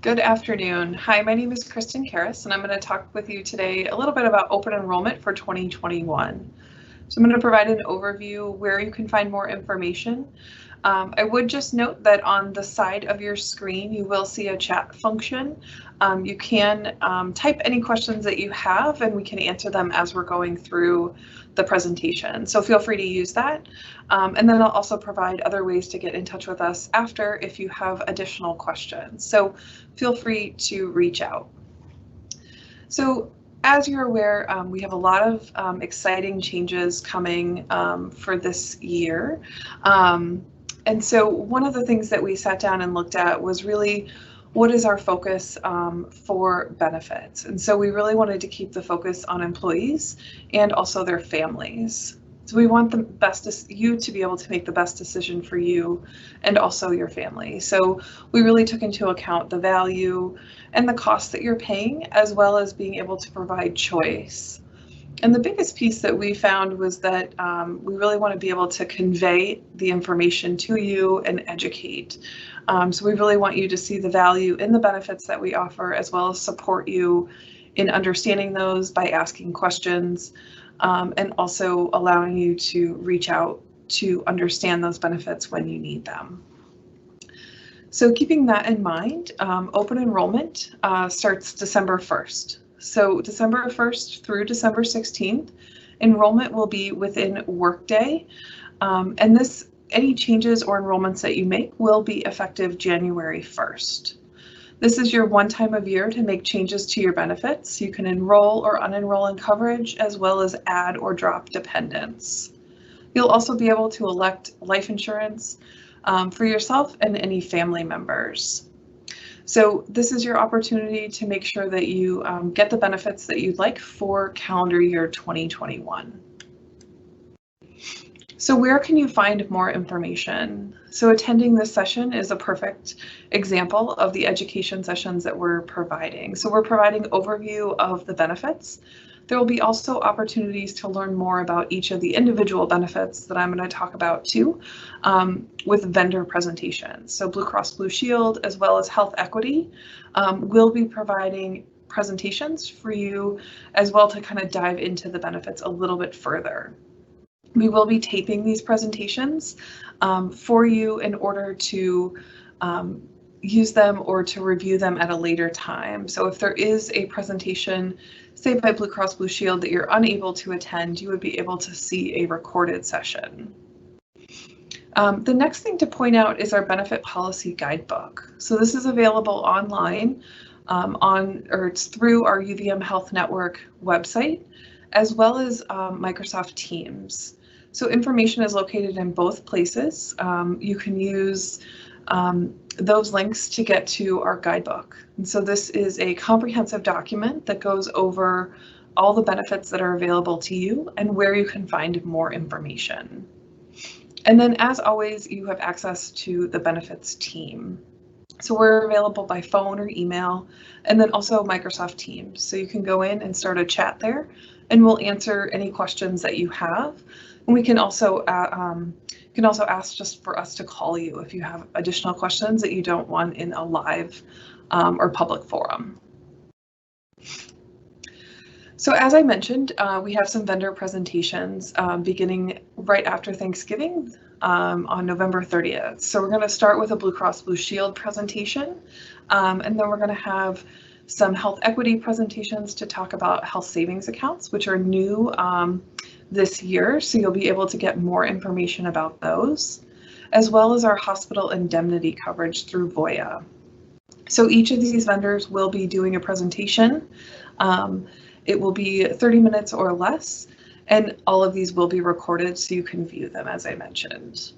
Good afternoon. Hi, my name is Kristen Karras, and I'm going to talk with you today a little bit about open enrollment for 2021. So I'm going to provide an overview where you can find more information. I would just note that on the side of your screen, you will see a chat function. You can type any questions that you have, and we can answer them as we're going through the presentation. So feel free to use that. And then I'll also provide other ways to get in touch with us after if you have additional questions. So feel free to reach out. So as you're aware, we have a lot of exciting changes coming for this year. And so one of the things that we sat down and looked at was really what is our focus for benefits. And so we really wanted to keep the focus on employees and also their families. So we want you to be able to make the best decision for you and also your family. So we really took into account the value and the cost that you're paying, as well as being able to provide choice. And the biggest piece that we found was that we really want to be able to convey the information to you and educate. So we really want you to see the value in the benefits that we offer, as well as support you in understanding those by asking questions, and also allowing you to reach out to understand those benefits when you need them. So keeping that in mind, open enrollment starts December 1st. So December 1st through December 16th, enrollment will be within Workday, and any changes or enrollments that you make will be effective January 1st. This is your one time of year to make changes to your benefits. You can enroll or unenroll in coverage, as well as add or drop dependents. You'll also be able to elect life insurance for yourself and any family members. So this is your opportunity to make sure that you get the benefits that you'd like for calendar year 2021. So where can you find more information? So attending this session is a perfect example of the education sessions that we're providing. So we're providing overview of the benefits. There will be also opportunities to learn more about each of the individual benefits that I'm going to talk about too, with vendor presentations. So Blue Cross Blue Shield, as well as Health Equity, will be providing presentations for you as well to kind of dive into the benefits a little bit further. We will be taping these presentations for you in order to use them or to review them at a later time. So if there is a presentation, say by Blue Cross Blue Shield, that you're unable to attend, you would be able to see a recorded session. The next thing to point out is our benefit policy guidebook. So this is available online it's through our UVM Health Network website, as well as Microsoft Teams. So information is located in both places. You can use those links to get to our guidebook. And so this is a comprehensive document that goes over all the benefits that are available to you and where you can find more information. And then, as always, you have access to the benefits team. So we're available by phone or email, and then also Microsoft Teams. So you can go in and start a chat there, and we'll answer any questions that you have. And we can also ask just for us to call you if you have additional questions that you don't want in a live or public forum. So as I mentioned, we have some vendor presentations beginning right after Thanksgiving on November 30th. So we're going to start with a Blue Cross Blue Shield presentation, and then we're going to have some health equity presentations to talk about health savings accounts, which are new this year, so you'll be able to get more information about those, as well as our hospital indemnity coverage through Voya. So each of these vendors will be doing a presentation. It will be 30 minutes or less, and all of these will be recorded so you can view them, as I mentioned.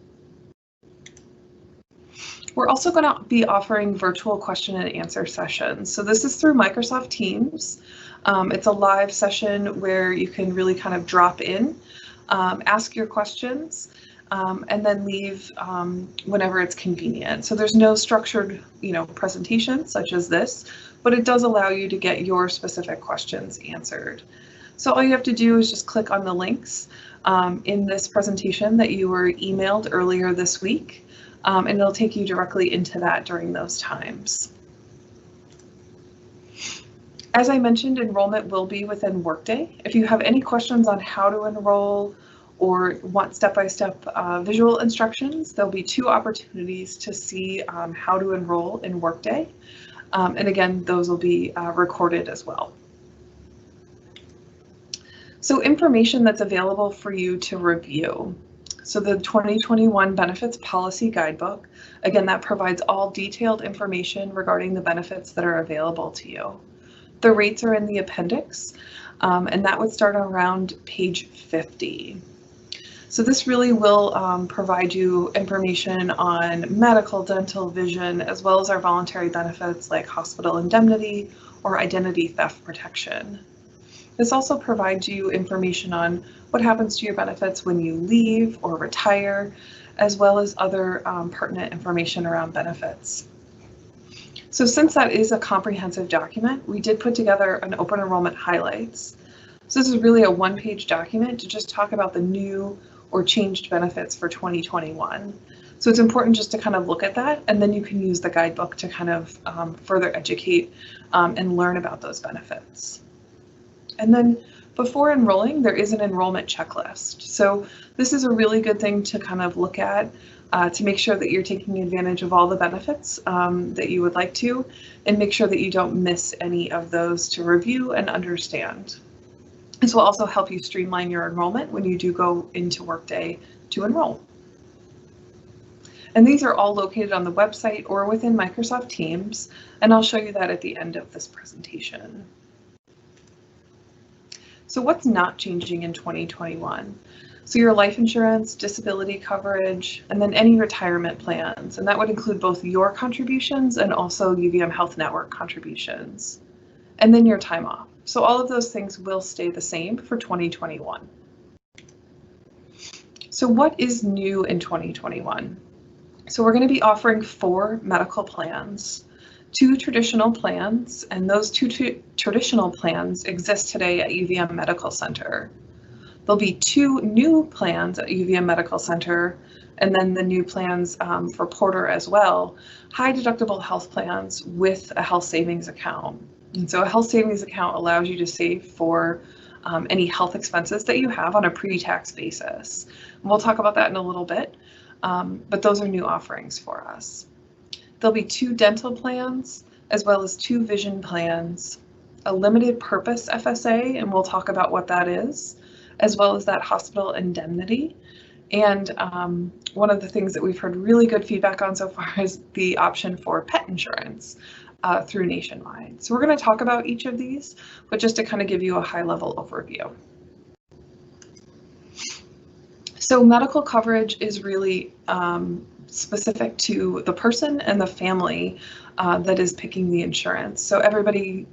We're also going to be offering virtual question and answer sessions. So this is through Microsoft Teams. It's a live session where you can really kind of drop in, ask your questions, and then leave whenever it's convenient. So there's no structured, presentation such as this, but it does allow you to get your specific questions answered. So all you have to do is just click on the links in this presentation that you were emailed earlier this week, and it'll take you directly into that during those times. As I mentioned, enrollment will be within Workday. If you have any questions on how to enroll or want step-by-step visual instructions, there'll be 2 opportunities to see how to enroll in Workday. And again, those will be recorded as well. So information that's available for you to review. So the 2021 Benefits Policy Guidebook, again, that provides all detailed information regarding the benefits that are available to you. The rates are in the appendix, and that would start around page 50. So this really will provide you information on medical, dental, vision, as well as our voluntary benefits like hospital indemnity or identity theft protection. This also provides you information on what happens to your benefits when you leave or retire, as well as other pertinent information around benefits. So since that is a comprehensive document, we did put together an open enrollment highlights. So this is really a 1-page document to just talk about the new or changed benefits for 2021. So it's important just to kind of look at that, and then you can use the guidebook to kind of further educate and learn about those benefits. And then before enrolling, there is an enrollment checklist. So this is a really good thing to kind of look at to make sure that you're taking advantage of all the benefits that you would like to, and make sure that you don't miss any of those to review and understand. This will also help you streamline your enrollment when you do go into Workday to enroll. And these are all located on the website or within Microsoft Teams, and I'll show you that at the end of this presentation. So what's not changing in 2021? So your life insurance, disability coverage, and then any retirement plans, and that would include both your contributions and also UVM Health Network contributions, and then your time off. So all of those things will stay the same for 2021. So what is new in 2021? So we're going to be offering 4 medical plans, 2 traditional plans, and those 2 traditional plans exist today at UVM Medical Center. There'll be 2 new plans at UVM Medical Center, and then the new plans for Porter as well, high deductible health plans with a health savings account. And so a health savings account allows you to save for any health expenses that you have on a pre-tax basis. And we'll talk about that in a little bit, but those are new offerings for us. There'll be 2 dental plans, as well as 2 vision plans, a limited purpose FSA, and we'll talk about what that is, as well as that hospital indemnity. And one of the things that we've heard really good feedback on so far is the option for pet insurance through Nationwide. So we're going to talk about each of these, but just to kind of give you a high-level overview. So medical coverage is really specific to the person and the family that is picking the insurance. So everybody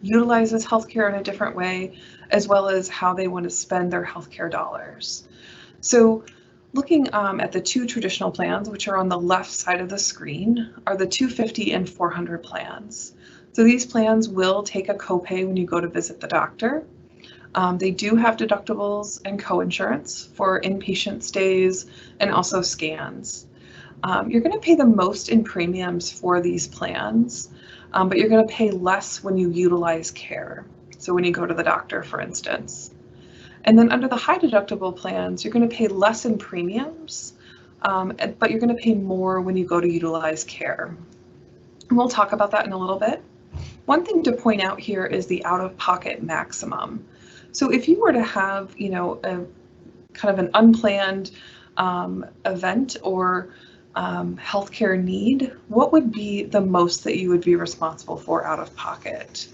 utilizes healthcare in a different way, as well as how they want to spend their healthcare dollars. So looking at the 2 traditional plans, which are on the left side of the screen, are the 250 and 400 plans. So these plans will take a copay when you go to visit the doctor. They do have deductibles and co-insurance for inpatient stays and also scans. You're going to pay the most in premiums for these plans, but you're going to pay less when you utilize care. So when you go to the doctor, for instance. And then under the high deductible plans, you're going to pay less in premiums, but you're going to pay more when you go to utilize care. And we'll talk about that in a little bit. One thing to point out here is the out-of-pocket maximum. So if you were to have, a kind of an unplanned event or healthcare need, what would be the most that you would be responsible for out of pocket?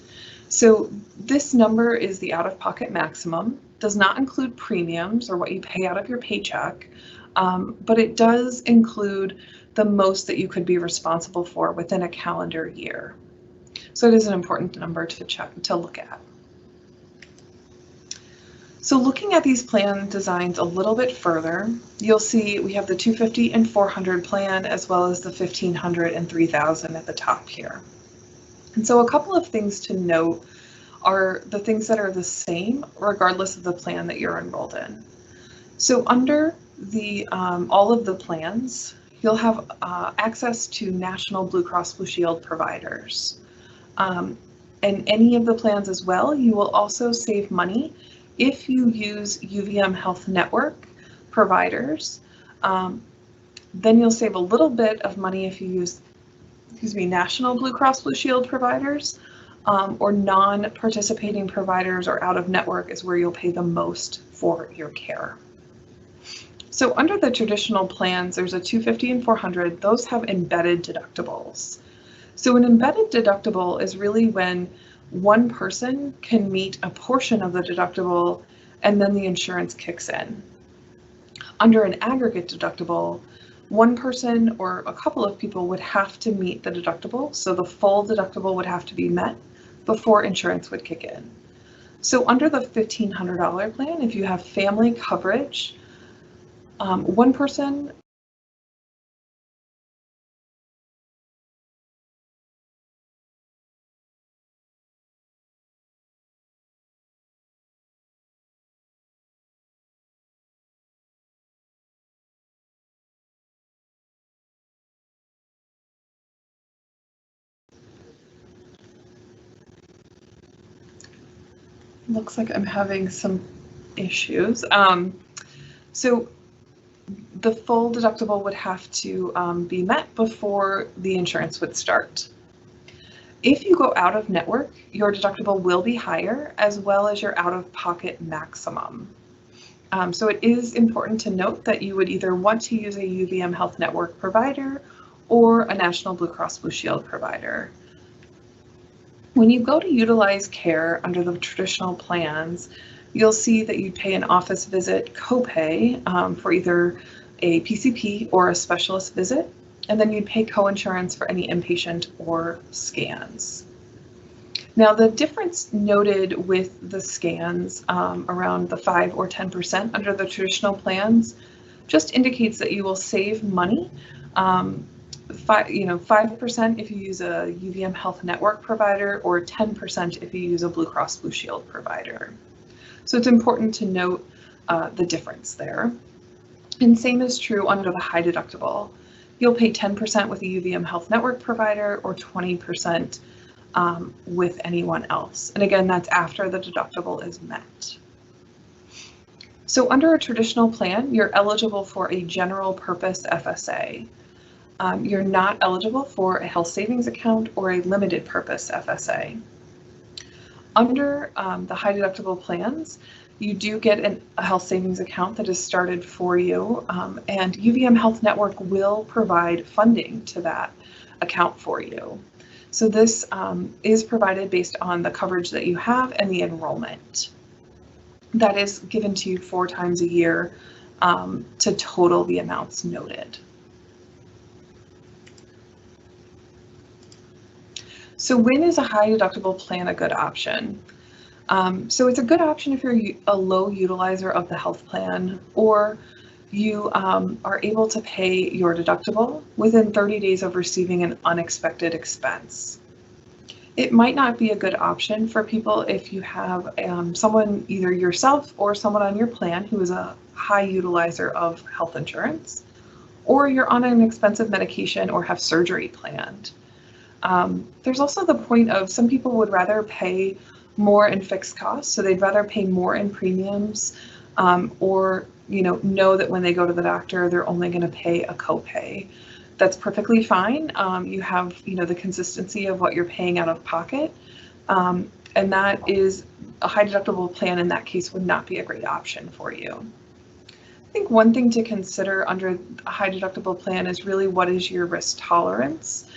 So this number is the out-of-pocket maximum, does not include premiums or what you pay out of your paycheck, but it does include the most that you could be responsible for within a calendar year. So it is an important number to look at. So looking at these plan designs a little bit further, you'll see we have the 250 and 400 plan, as well as the 1500 and 3000 at the top here. And so a couple of things to note are the things that are the same regardless of the plan that you're enrolled in. So under the all of the plans, you'll have access to National Blue Cross Blue Shield providers. any of the plans as well, you will also save money if you use UVM Health Network providers. Then you'll save a little bit of money if you use, National Blue Cross Blue Shield providers, or non-participating providers or out-of-network is where you'll pay the most for your care. So under the traditional plans, there's a $250 and $400. Those have embedded deductibles. So an embedded deductible is really when one person can meet a portion of the deductible and then the insurance kicks in. Under an aggregate deductible, one person or a couple of people would have to meet the deductible, so the full deductible would have to be met before insurance would kick in. So under the $1,500 plan, if you have family coverage, one person looks like I'm having some issues. So the full deductible would have to be met before the insurance would start. If you go out of network, your deductible will be higher as well as your out-of-pocket maximum. So it is important to note that you would either want to use a UVM Health Network provider or a National Blue Cross Blue Shield provider. When you go to utilize care under the traditional plans, you'll see that you pay an office visit copay for either a PCP or a specialist visit, and then you'd pay coinsurance for any inpatient or scans. Now, the difference noted with the scans around the 5 or 10% under the traditional plans just indicates that you will save money. 5% if you use a UVM Health Network provider, or 10% if you use a Blue Cross Blue Shield provider. So it's important to note the difference there. And same is true under the high deductible. You'll pay 10% with a UVM Health Network provider or 20% with anyone else. And again, that's after the deductible is met. So under a traditional plan, you're eligible for a general purpose FSA. You're not eligible for a health savings account or a limited purpose FSA. Under the high deductible plans, you do get a health savings account that is started for you, and UVM Health Network will provide funding to that account for you. So this is provided based on the coverage that you have and the enrollment. That is given to you 4 times a year to total the amounts noted. So when is a high deductible plan a good option? So it's a good option if you're a low utilizer of the health plan, or you are able to pay your deductible within 30 days of receiving an unexpected expense. It might not be a good option for people if you have someone, either yourself or someone on your plan who is a high utilizer of health insurance, or you're on an expensive medication or have surgery planned. There's also the point of some people would rather pay more in fixed costs, so they'd rather pay more in premiums, or know that when they go to the doctor, they're only going to pay a copay. That's perfectly fine. You have the consistency of what you're paying out of pocket, and that is a high deductible plan in that case would not be a great option for you. I think one thing to consider under a high deductible plan is really what is your risk tolerance.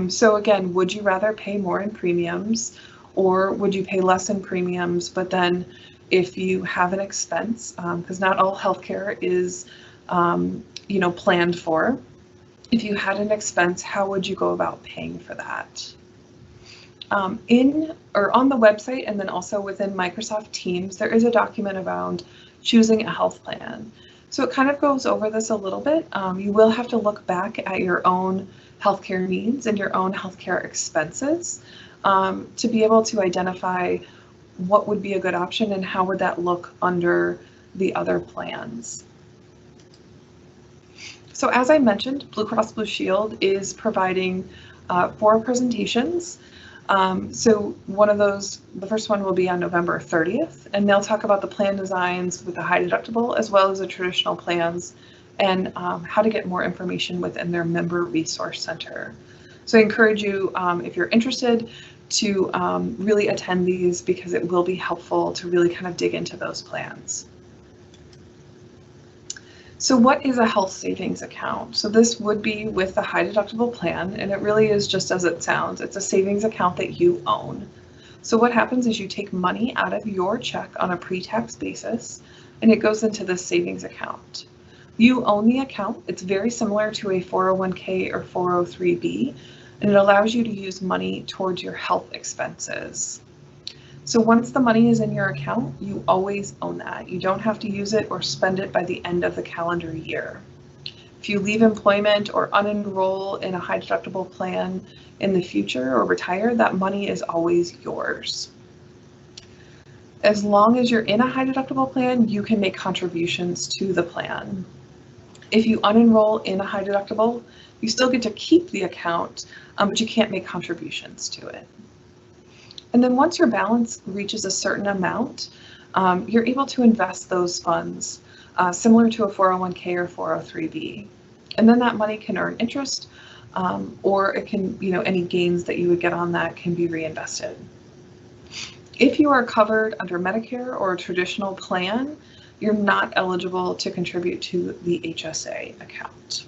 So again, would you rather pay more in premiums, or would you pay less in premiums, but then if you have an expense, because not all healthcare is planned for, if you had an expense, how would you go about paying for that? On the website, and then also within Microsoft Teams, there is a document around choosing a health plan. So it kind of goes over this a little bit. You will have to look back at your own healthcare needs and your own healthcare expenses to be able to identify what would be a good option and how would that look under the other plans. So as I mentioned, Blue Cross Blue Shield is providing 4 presentations So one of those, the first one will be on November 30th, and they'll talk about the plan designs with the high deductible as well as the traditional plans and how to get more information within their member resource center. So I encourage you, if you're interested, to really attend these because it will be helpful to really kind of dig into those plans. So what is a health savings account? So this would be with the high deductible plan, and it really is just as it sounds. It's a savings account that you own. So what happens is you take money out of your check on a pre-tax basis, and it goes into the savings account. You own the account. It's very similar to a 401k or 403b, and it allows you to use money towards your health expenses. So once the money is in your account, you always own that. You don't have to use it or spend it by the end of the calendar year. If you leave employment or unenroll in a high deductible plan in the future or retire, that money is always yours. As long as you're in a high deductible plan, you can make contributions to the plan. If you unenroll in a high deductible, you still get to keep the account, but you can't make contributions to it. And then once your balance reaches a certain amount, you're able to invest those funds similar to a 401k or 403b. And then that money can earn interest, or it can, any gains that you would get on that can be reinvested. If you are covered under Medicare or a traditional plan, you're not eligible to contribute to the HSA account.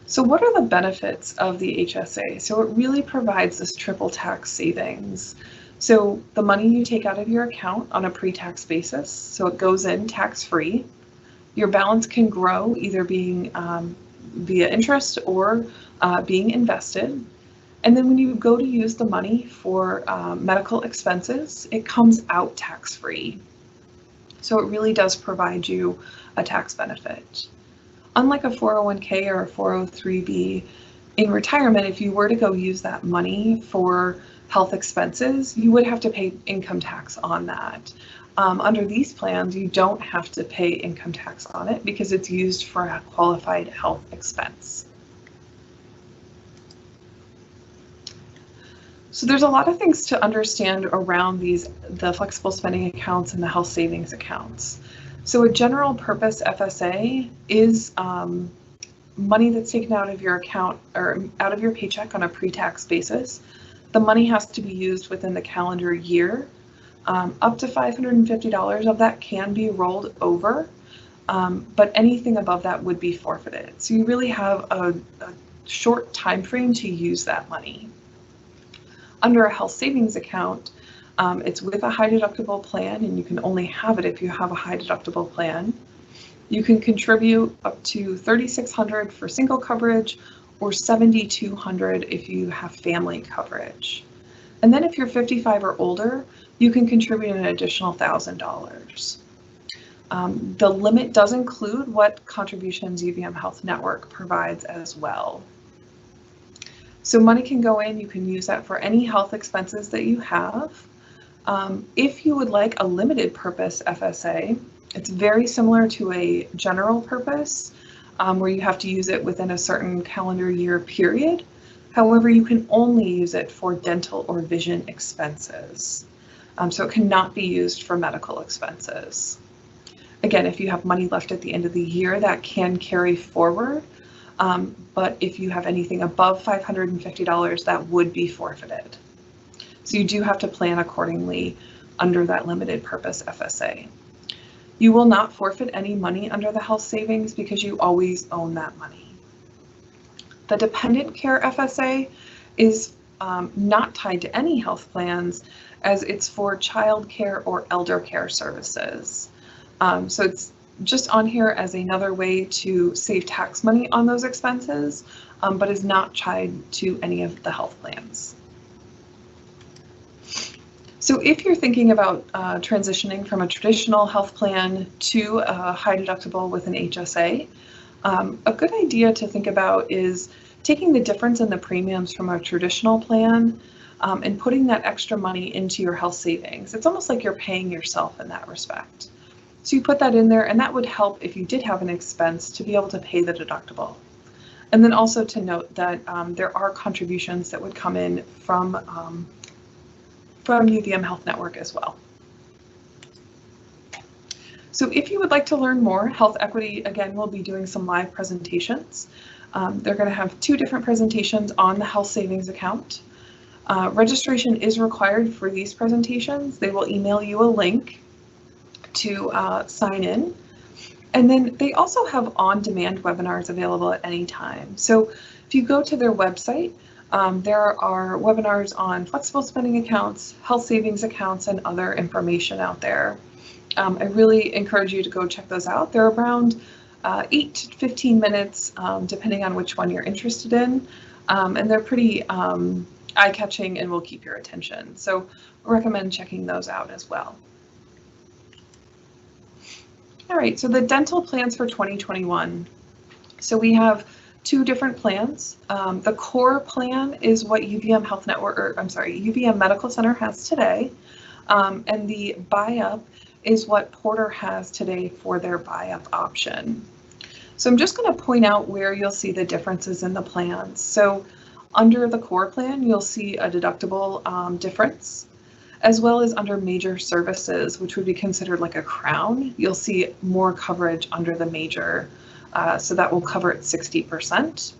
So what are the benefits of the HSA? So it really provides this triple tax savings. So the money you take out of your account on a pre-tax basis, so it goes in tax-free. Your balance can grow either being via interest or being invested. And then when you go to use the money for medical expenses, it comes out tax-free. So it really does provide you a tax benefit. Unlike a 401k or a 403b, in retirement, if you were to go use that money for health expenses, you would have to pay income tax on that. Under these plans, you don't have to pay income tax on it because it's used for a qualified health expense. So there's a lot of things to understand around the flexible spending accounts and the health savings accounts. So a general purpose FSA is money that's taken out of your account or out of your paycheck on a pre-tax basis. The money has to be used within the calendar year. Up to $550 of that can be rolled over, but anything above that would be forfeited. So you really have a short time frame to use that money. Under a health savings account, it's with a high deductible plan, and you can only have it if you have a high deductible plan. You can contribute up to $3,600 for single coverage or $7,200 if you have family coverage. And then if you're 55 or older, you can contribute an additional $1,000. The limit does include what contributions UVM Health Network provides as well. So money can go in, you can use that for any health expenses that you have. If you would like a limited purpose FSA, it's very similar to a general purpose where you have to use it within a certain calendar year period. However, you can only use it for dental or vision expenses. So it cannot be used for medical expenses. Again, if you have money left at the end of the year, that can carry forward. But if you have anything above $550, that would be forfeited. So you do have to plan accordingly under that limited purpose FSA. You will not forfeit any money under the health savings because you always own that money. The dependent care FSA is not tied to any health plans as it's for child care or elder care services. So it's just on here as another way to save tax money on those expenses, but is not tied to any of the health plans. So if you're thinking about transitioning from a traditional health plan to a high deductible with an HSA, a good idea to think about is taking the difference in the premiums from a traditional plan and putting that extra money into your health savings. It's almost like you're paying yourself in that respect. So you put that in there, and that would help if you did have an expense to be able to pay the deductible. And then also to note that there are contributions that would come in from UVM Health Network as well. So if you would like to learn more, Health Equity, again, will be doing some live presentations. They're going to have 2 different presentations on the health savings account. Registration is required for these presentations. They will email you a link to sign in. And then they also have on-demand webinars available at any time. So if you go to their website, there are webinars on flexible spending accounts, health savings accounts, and other information out there. I really encourage you to go check those out. They're around 8 to 15 minutes, depending on which one you're interested in. And they're pretty eye-catching and will keep your attention. So I recommend checking those out as well. All right, so the dental plans for 2021. So we have 2 different plans. The core plan is what UVM Health Network, or I'm sorry, UVM Medical Center has today. And the buy-up is what Porter has today for their buy-up option. So I'm just going to point out where you'll see the differences in the plans. So under the core plan, you'll see a deductible difference, as well as under major services, which would be considered like a crown. You'll see more coverage under the major, so that will cover it 60%.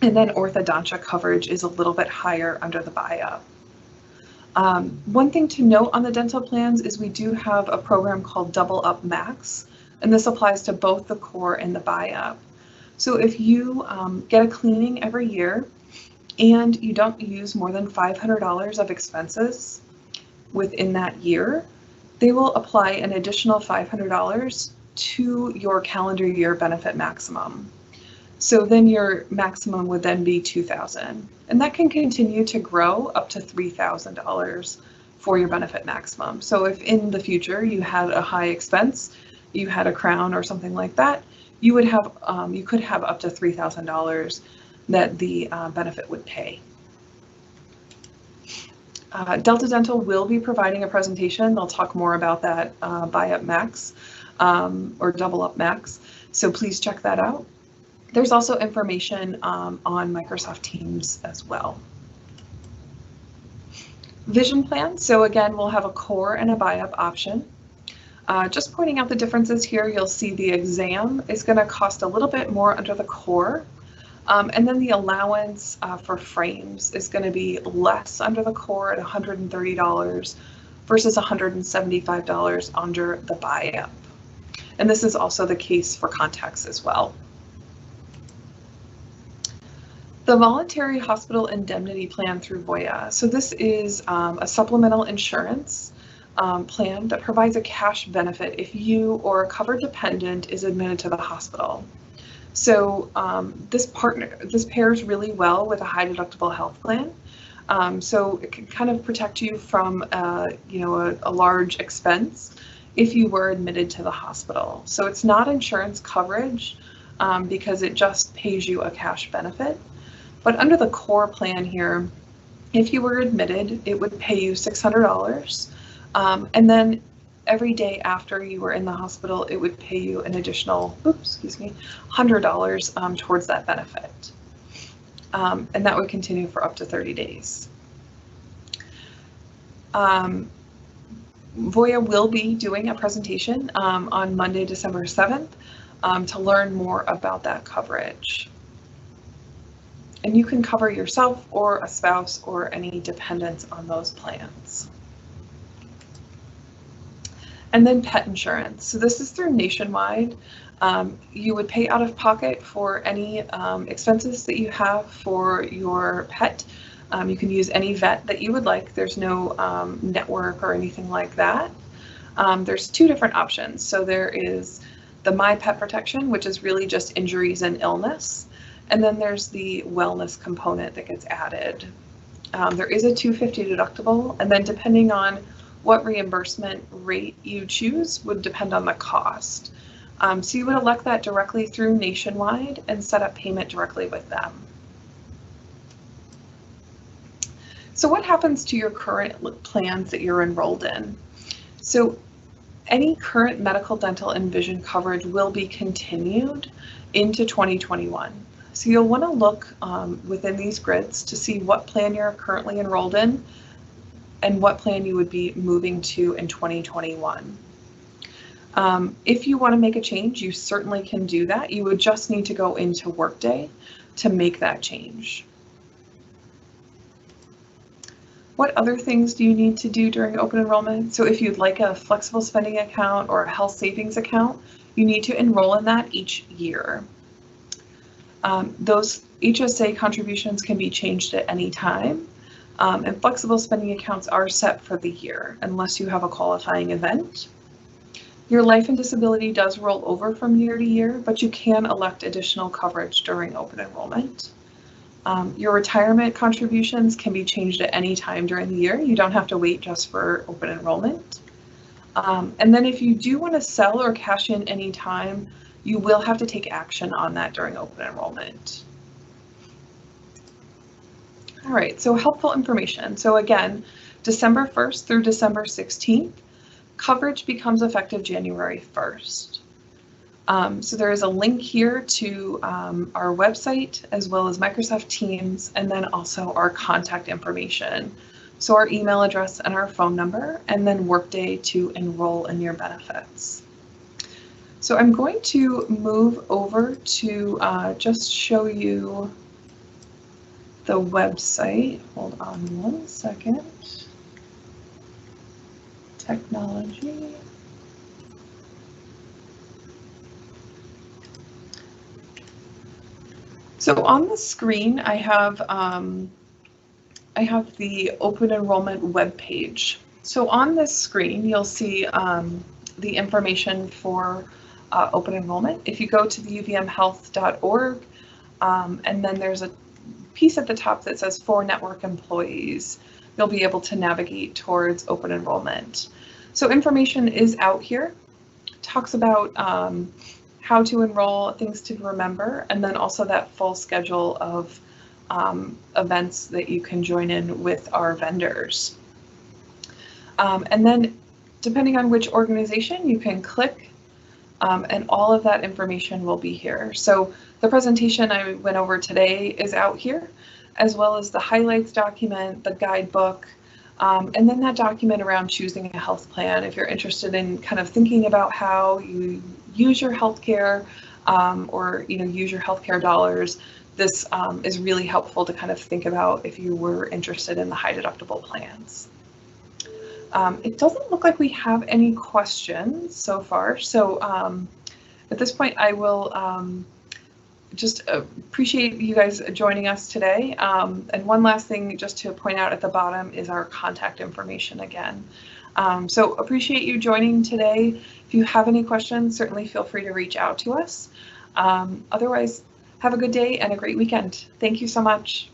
And then orthodontia coverage is a little bit higher under the buy-up. One thing to note on the dental plans is we do have a program called Double Up Max, and this applies to both the core and the buy-up. So if you get a cleaning every year and you don't use more than $500 of expenses within that year, they will apply an additional $500 to your calendar year benefit maximum. So then your maximum would then be $2,000, and that can continue to grow up to $3,000 for your benefit maximum. So if in the future you had a high expense, you had a crown or something like that, you would have you could have up to $3,000 that the benefit would pay. Delta Dental will be providing a presentation. They'll talk more about that buy-up max or double up max. So please check that out. There's also information on Microsoft Teams as well. Vision plan. So again, we'll have a core and a buy-up option. Just pointing out the differences here, you'll see the exam is going to cost a little bit more under the core. And then the allowance for frames is going to be less under the core at $130 versus $175 under the buy-up. And this is also the case for contacts as well. The voluntary hospital indemnity plan through Voya. So this is a supplemental insurance plan that provides a cash benefit if you or a covered dependent is admitted to the hospital. So this pairs really well with a high deductible health plan. So it can kind of protect you from a large expense if you were admitted to the hospital. So it's not insurance coverage because it just pays you a cash benefit. But under the core plan here, if you were admitted, it would pay you $600. And then every day after you were in the hospital, it would pay you an additional, $100 towards that benefit. And that would continue for up to 30 days. Voya will be doing a presentation on Monday, December 7th to learn more about that coverage. And you can cover yourself or a spouse or any dependents on those plans. And then pet insurance. So this is through Nationwide. You would pay out of pocket for any expenses that you have for your pet. You can use any vet that you would like. There's no network or anything like that. There's 2 different options. So there is the My Pet Protection, which is really just injuries and illness. And then there's the wellness component that gets added. There is a $250 deductible, and then depending on what reimbursement rate you choose would depend on the cost. So you would elect that directly through Nationwide and set up payment directly with them. So what happens to your current plans that you're enrolled in? So any current medical, dental, and vision coverage will be continued into 2021. So you'll want to look within these grids to see what plan you're currently enrolled in and what plan you would be moving to in 2021. If you want to make a change, you certainly can do that. You would just need to go into Workday to make that change. What other things do you need to do during open enrollment? So if you'd like a flexible spending account or a health savings account, you need to enroll in that each year. Those HSA contributions can be changed at any time, and flexible spending accounts are set for the year unless you have a qualifying event. Your life and disability does roll over from year to year, but you can elect additional coverage during open enrollment. Your retirement contributions can be changed at any time during the year. You don't have to wait just for open enrollment. And then if you do want to sell or cash in any time, you will have to take action on that during open enrollment. All right, so helpful information. So again, December 1st through December 16th, coverage becomes effective January 1st. So there is a link here to our website as well as Microsoft Teams, and then also our contact information. So our email address and our phone number, and then Workday to enroll in your benefits. So I'm going to move over to just show you the website. Hold on one second. Technology. So on the screen, I have the open enrollment web page. So on this screen, you'll see the information for open enrollment. If you go to the uvmhealth.org, and then there's a piece at the top that says for network employees, you'll be able to navigate towards open enrollment. So information is out here, talks about how to enroll, things to remember, and then also that full schedule of events that you can join in with our vendors. And then depending on which organization, you can click and all of that information will be here. So the presentation I went over today is out here, as well as the highlights document, the guidebook, and then that document around choosing a health plan. If you're interested in kind of thinking about how you use your healthcare or use your healthcare dollars, this is really helpful to kind of think about if you were interested in the high deductible plans. It doesn't look like we have any questions so far, so at this point I will just appreciate you guys joining us today. And one last thing just to point out at the bottom is our contact information again. So appreciate you joining today. If you have any questions, certainly feel free to reach out to us. Otherwise, have a good day and a great weekend. Thank you so much.